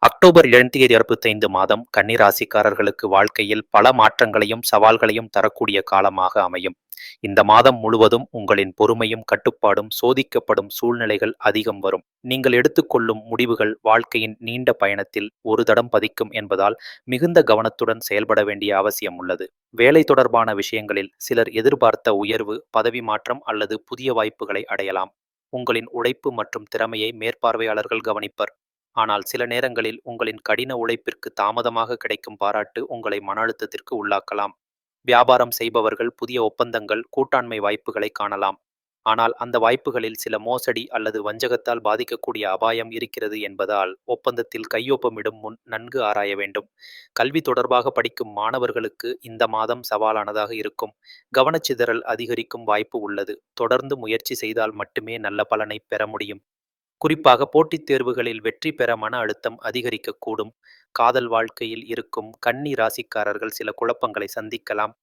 October 2025 மாதம் கன்னி ராசிக்காரர்களுக்கு வாழ்க்கையில் பல மாற்றங்களையும் சவால்களையும் தரக்கூடிய காலமாக அமையும். இந்த மாதம் முழுவதும் உங்களின் பொறுமையும் கட்டுப்பாடும் சோதிக்கப்படும் சூழ்நிலைகள் அதிகம் வரும். நீங்கள் எடுத்துக்கொள்ளும் முடிவுகள் வாழ்க்கையின் நீண்ட பயணத்தில் ஒரு தடம் பதிக்கும் என்பதால் மிகுந்த கவனத்துடன் செயல்பட வேண்டிய அவசியம் உள்ளது. வேலை தொடர்பான விஷயங்களில் சிலர் எதிர்பார்த்த உயர்வு, பதவி மாற்றம் அல்லது புதிய வாய்ப்புகளை அடையலாம். உங்களின் உழைப்பு மற்றும் திறமையை மேற்பார்வையாளர்கள் கவனிப்பர். ஆனால் சில நேரங்களில் உங்களின் கடின உழைப்பிற்கு தாமதமாக கிடைக்கும் பாராட்டு உங்களை மன அழுத்தத்திற்கு உள்ளாக்கலாம். வியாபாரம் செய்பவர்கள் புதிய ஒப்பந்தங்கள், கூட்டாண்மை வாய்ப்புகளை காணலாம். ஆனால் அந்த வாய்ப்புகளில் சில மோசடி அல்லது வஞ்சகத்தால் பாதிக்கக்கூடிய அபாயம் இருக்கிறது என்பதால் ஒப்பந்தத்தில் கையொப்பமிடும் முன் நன்கு ஆராய வேண்டும். கல்வி தொடர்பாக படிக்கும் மாணவர்களுக்கு இந்த மாதம் சவாலானதாக இருக்கும். கவனச்சிதறல் அதிகரிக்கும் வாய்ப்பு உள்ளது. தொடர்ந்து முயற்சி செய்தால் மட்டுமே நல்ல பலனை பெற முடியும். குறிப்பாக போட்டித் தேர்வுகளில் வெற்றி பெற மன அழுத்தம் அதிகரிக்கக்கூடும். காதல் வாழ்க்கையில் இருக்கும் கன்னி ராசிக்காரர்கள் சில குழப்பங்களை சந்திக்கலாம்.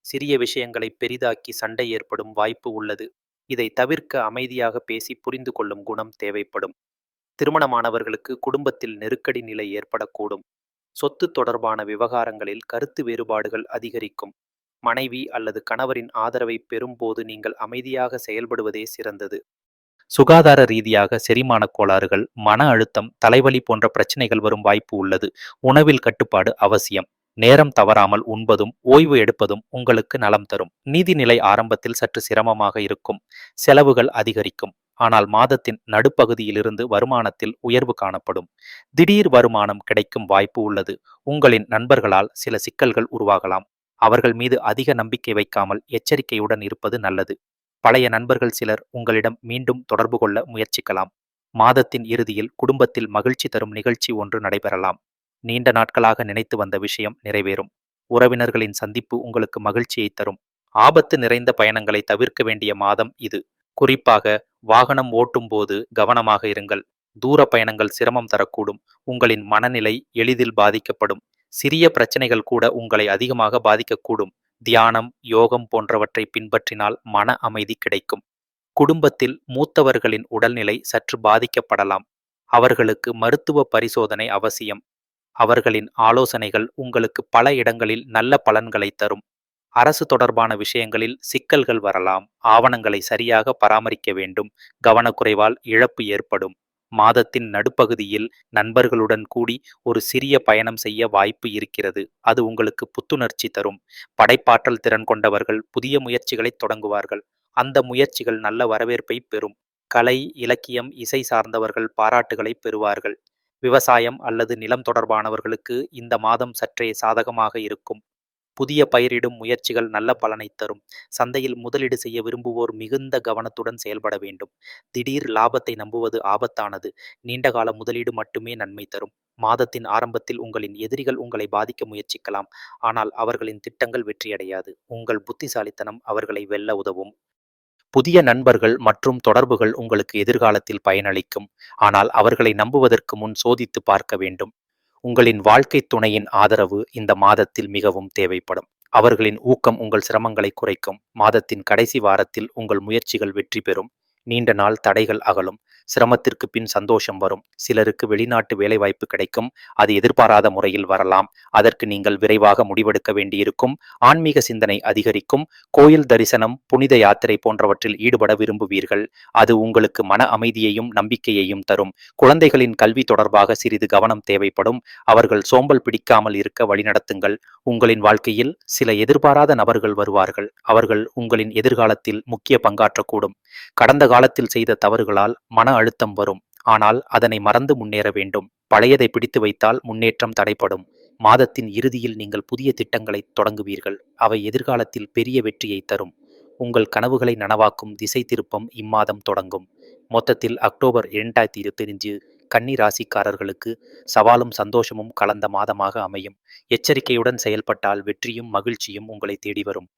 சிறிய விஷயங்களை பெரிதாக்கி சண்டை ஏற்படும் வாய்ப்பு உள்ளது. இதை தவிர்க்க அமைதியாக பேசி புரிந்து கொள்ளும் குணம் தேவைப்படும். திருமணமானவர்களுக்கு குடும்பத்தில் நெருக்கடி நிலை ஏற்படக்கூடும். சொத்து தொடர்பான விவகாரங்களில் கருத்து வேறுபாடுகள் அதிகரிக்கும். மனைவி அல்லது கணவரின் ஆதரவை பெறும்போது நீங்கள் அமைதியாக செயல்படுவதே சிறந்தது. சுகாதார ரீதியாக செரிமானக் கோளாறுகள், மன அழுத்தம், தலைவலி போன்ற பிரச்சனைகள் வரும் வாய்ப்பு உள்ளது. உணவில் கட்டுப்பாடு அவசியம். நேரம் தவறாமல் உண்பதும் ஓய்வு எடுப்பதும் உங்களுக்கு நலம் தரும். நீதிநிலை ஆரம்பத்தில் சற்று சிரமமாக இருக்கும். செலவுகள் அதிகரிக்கும். ஆனால் மாதத்தின் நடுப்பகுதியிலிருந்து வருமானத்தில் உயர்வு காணப்படும். திடீர் வருமானம் கிடைக்கும் வாய்ப்பு உள்ளது. உங்களின் நண்பர்களால் சில சிக்கல்கள் உருவாகலாம். அவர்கள் மீது அதிக நம்பிக்கை வைக்காமல் எச்சரிக்கையுடன் இருப்பது நல்லது. பழைய நண்பர்கள் சிலர் உங்களிடம் மீண்டும் தொடர்பு கொள்ள முயற்சிக்கலாம். மாதத்தின் இறுதியில் குடும்பத்தில் மகிழ்ச்சி தரும் நிகழ்ச்சி ஒன்று நடைபெறலாம். நீண்ட நாட்களாக நினைத்து வந்த விஷயம் நிறைவேறும். உறவினர்களின் சந்திப்பு உங்களுக்கு மகிழ்ச்சியை தரும். ஆபத்து நிறைந்த பயணங்களை தவிர்க்க வேண்டிய மாதம் இது. குறிப்பாக வாகனம் ஓட்டும் போது கவனமாக இருங்கள். தூர பயணங்கள் சிரமம் தரக்கூடும். உங்களின் மனநிலை எளிதில் பாதிக்கப்படும். சிறிய பிரச்சனைகள் கூட உங்களை அதிகமாக பாதிக்கக்கூடும். தியானம், யோகம் போன்றவற்றை பின்பற்றினால் மன அமைதி கிடைக்கும். குடும்பத்தில் மூத்தவர்களின் உடல்நிலை சற்று பாதிக்கப்படலாம். அவர்களுக்கு மருத்துவ பரிசோதனை அவசியம். அவர்களின் ஆலோசனைகள் உங்களுக்கு பல இடங்களில் நல்ல பலன்களை தரும். அரசு தொடர்பான விஷயங்களில் சிக்கல்கள் வரலாம். ஆவணங்களை சரியாக பராமரிக்க வேண்டும். கவனக்குறைவால் இழப்பு ஏற்படும். மாதத்தின் நடுப்பகுதியில் நண்பர்களுடன் கூடி ஒரு சிறிய பயணம் செய்ய வாய்ப்பு இருக்கிறது. அது உங்களுக்கு புத்துணர்ச்சி தரும். படைப்பாற்றல் திறன் கொண்டவர்கள் புதிய முயற்சிகளை தொடங்குவார்கள். அந்த முயற்சிகள் நல்ல வரவேற்பை பெறும். கலை, இலக்கியம், இசை சார்ந்தவர்கள் பாராட்டுகளை பெறுவார்கள். விவசாயம் அல்லது நிலம் தொடர்பானவர்களுக்கு இந்த மாதம் சற்றே சாதகமாக இருக்கும். புதிய பயிரிடும் முயற்சிகள் நல்ல பலனை தரும். சந்தையில் முதலீடு செய்ய விரும்புவோர் மிகுந்த கவனத்துடன் செயல்பட வேண்டும். திடீர் லாபத்தை நம்புவது ஆபத்தானது. நீண்டகால முதலீடு மட்டுமே நன்மை தரும். மாதத்தின் ஆரம்பத்தில் உங்களின் எதிரிகள் உங்களை பாதிக்க முயற்சிக்கலாம். ஆனால் அவர்களின் திட்டங்கள் வெற்றியடையாது. உங்கள் புத்திசாலித்தனம் அவர்களை வெல்ல உதவும். புதிய நண்பர்கள் மற்றும் தொடர்புகள் உங்களுக்கு எதிர்காலத்தில் பயனளிக்கும். ஆனால் அவர்களை நம்புவதற்கு முன் சோதித்து பார்க்க வேண்டும். உங்களின் வாழ்க்கை துணையின் ஆதரவு இந்த மாதத்தில் மிகவும் தேவைப்படும். அவர்களின் ஊக்கம் உங்கள் சிரமங்களை குறைக்கும். மாதத்தின் கடைசி வாரத்தில் உங்கள் முயற்சிகள் வெற்றி பெறும். நீண்ட நாள் தடைகள் அகலும். சிரமத்திற்கு பின் சந்தோஷம் வரும். சிலருக்கு வெளிநாட்டு வேலைவாய்ப்பு கிடைக்கும். அது எதிர்பாராத முறையில் வரலாம். அதற்கு நீங்கள் விரைவாக முடிவெடுக்க வேண்டியிருக்கும். ஆன்மீக சிந்தனை அதிகரிக்கும். கோயில் தரிசனம், புனித யாத்திரை போன்றவற்றில் ஈடுபட விரும்புவீர்கள். அது உங்களுக்கு மன அமைதியையும் நம்பிக்கையையும் தரும். குழந்தைகளின் கல்வி தொடர்பாக சிறிது கவனம் தேவைப்படும். அவர்கள் சோம்பல் பிடிக்காமல் இருக்க வழிநடத்துங்கள். உங்களின் வாழ்க்கையில் சில எதிர்பாராத நபர்கள் வருவார்கள். அவர்கள் உங்களின் எதிர்காலத்தில் முக்கிய பங்காற்றக்கூடும். கடந்த காலத்தில் செய்த தவறுகளால் மன அழுத்தம் வரும். ஆனால் அதனை மறந்து முன்னேற வேண்டும். பழையதை பிடித்து வைத்தால் முன்னேற்றம் தடைப்படும். மாதத்தின் இறுதியில் நீங்கள் புதிய திட்டங்களை தொடங்குவீர்கள். அவை எதிர்காலத்தில் பெரிய வெற்றியை தரும். உங்கள் கனவுகளை நனவாக்கும் திசை திருப்பம் இம்மாதம் தொடங்கும். மொத்தத்தில் அக்டோபர் 2025 கன்னி ராசிக்காரர்களுக்கு சவாலும் சந்தோஷமும் கலந்த மாதமாக அமையும். எச்சரிக்கையுடன் செயல்பட்டால் வெற்றியும் மகிழ்ச்சியும் உங்களை தேடி வரும்.